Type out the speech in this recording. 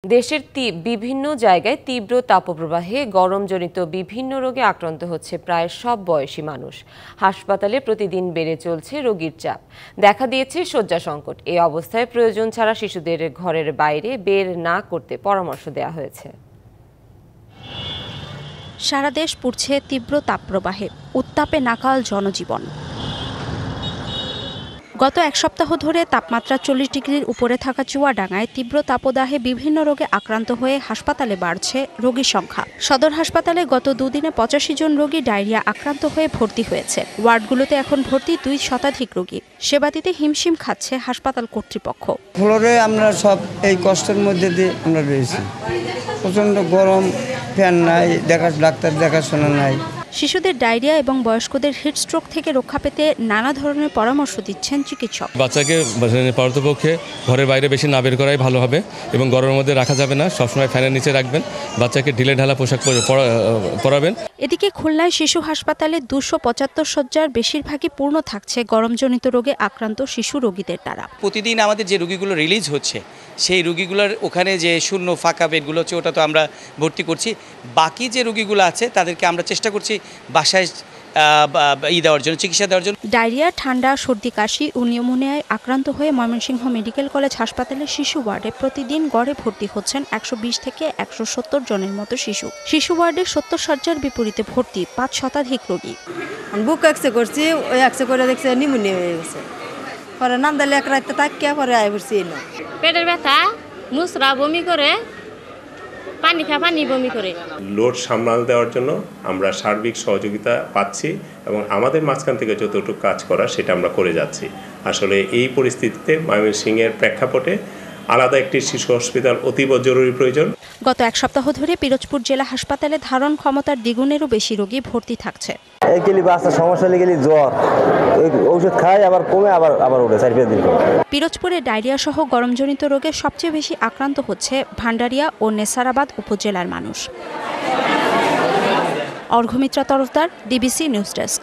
দেশের বিভিন্ন জায়গায় তীব্র তাপপ্রবাহে গরমজনিত বিভিন্ন রোগে আক্রান্ত হচ্ছে প্রায় সব বয়সী মানুষ। হাসপাতালে প্রতিদিন বেড়ে চলছে রোগীর চাপ, দেখা দিয়েছে শয্যা সংকট। এই অবস্থায় প্রয়োজন ছাড়া শিশুদের ঘরের বাইরে বের না করতে পরামর্শ দেওয়া হয়েছে। সারা দেশ পুড়ছে তীব্র তাপপ্রবাহে, উত্তাপে নাকাল জনজীবন। গত এক সপ্তাহ ধরে তাপমাত্রা 40 ডিগ্রির উপরে থাকা চুয়াডাঙ্গায় তীব্র তাপদাহে বিভিন্ন রোগে আক্রান্ত হয়ে হাসপাতালে বাড়ছে রোগীর সংখ্যা। সদর হাসপাতালে গত দুদিনে 85 জন রোগী ডায়রিয়া আক্রান্ত হয়ে ভর্তি হয়েছে। ওয়ার্ডগুলোতে এখন ভর্তি 2 শতাধিক রোগী। সেবা দিতে হিমশিম খাচ্ছে হাসপাতাল কর্তৃপক্ষ। ফ্লোরে আমরা সব এই কষ্টের মধ্যে দিয়ে আমরা রয়েছি। প্রচণ্ড গরম, ফ্যান নাই, ডাক্তার দেখাশোনা নাই। শিশুদের ডায়রিয়া এবং বয়স্কদের হিটস্ট্রোক থেকে রক্ষা পেতে নানা ধরনের পরামর্শ দিচ্ছেন চিকিৎসক। বাচ্চাকে পারতপক্ষে ঘরের বাইরে বেশি না বের করাই ভালো হবে এবং গরমের মধ্যে রাখা যাবে না, সবসময় ফ্যানের নিচে রাখবেন। বাচ্চাকে ঢিলে ঢালা পোশাক পরাবেন। এদিকে খুলনায় শিশু হাসপাতালে 275 শয্যার বেশিরভাগই পূর্ণ থাকছে গরমজনিত রোগে আক্রান্ত শিশু রোগীদের দ্বারা। প্রতিদিন আমাদের যে রোগীগুলো রিলিজ হচ্ছে সেই রোগীগুলোর ওখানে যে শূন্য ফাঁকা বেডগুলো হচ্ছে ওটা তো আমরা ভর্তি করছি। বাকি যে রোগীগুলো আছে তাদেরকে আমরা চেষ্টা করছি বাসায় দেওয়ার জন্য, চিকিৎসা দেওয়ার জন্য। ডায়রিয়া, ঠান্ডা, সর্দি, কাশি ও নিউমোনিয়ায় আক্রান্ত হয়ে ময়মনসিংহ মেডিকেল কলেজ হাসপাতালের শিশু ওয়ার্ডে প্রতিদিন গড়ে ভর্তি হচ্ছেন 120 থেকে 170 জনের মতো শিশু। শিশু ওয়ার্ডে 70 শয্যার বিপরীতে ভর্তি 5 শতাধিক রোগী। বুক এক্সরে করছি, ওই এক্সরে করে দেখছে নিউমোনিয়া হয়ে গেছে। পরে নাম দিলে এক রাতে তাকিয়া পরে আয় পড়ছি না। পেটের ব্যথা, মুসরা, বমি করে, পানি বমি করে। লোড সামলাল দেওয়ার জন্য আমরা সার্বিক সহযোগিতা পাচ্ছি এবং আমাদের মাঝখান থেকে যতটুকু কাজ করা সেটা আমরা করে যাচ্ছি। আসলে এই পরিস্থিতিতে ময়মনসিংহের প্রেক্ষাপটে আলাদা একটি শিশু হসপিটাল অতীব জরুরি প্রয়োজন। গত এক সপ্তাহ ধরে পিরোজপুর জেলা হাসপাতালে ধারণ ক্ষমতার দ্বিগুণেরও বেশি রোগী ভর্তি থাকছে। সমস্যা লেগে জ্বর, ঔষধ খায় আবার কমে আবার উঠে 4-5 দিন। পিরোজপুরে ডায়রিয়া সহ গরমজনিত রোগে সবচেয়ে বেশি আক্রান্ত হচ্ছে ভান্ডারিয়া ও নেসারাবাদ উপজেলার মানুষ। অর্ঘ্যমিত্রা তরফদার, ডিবিসি নিউজ ডেস্ক।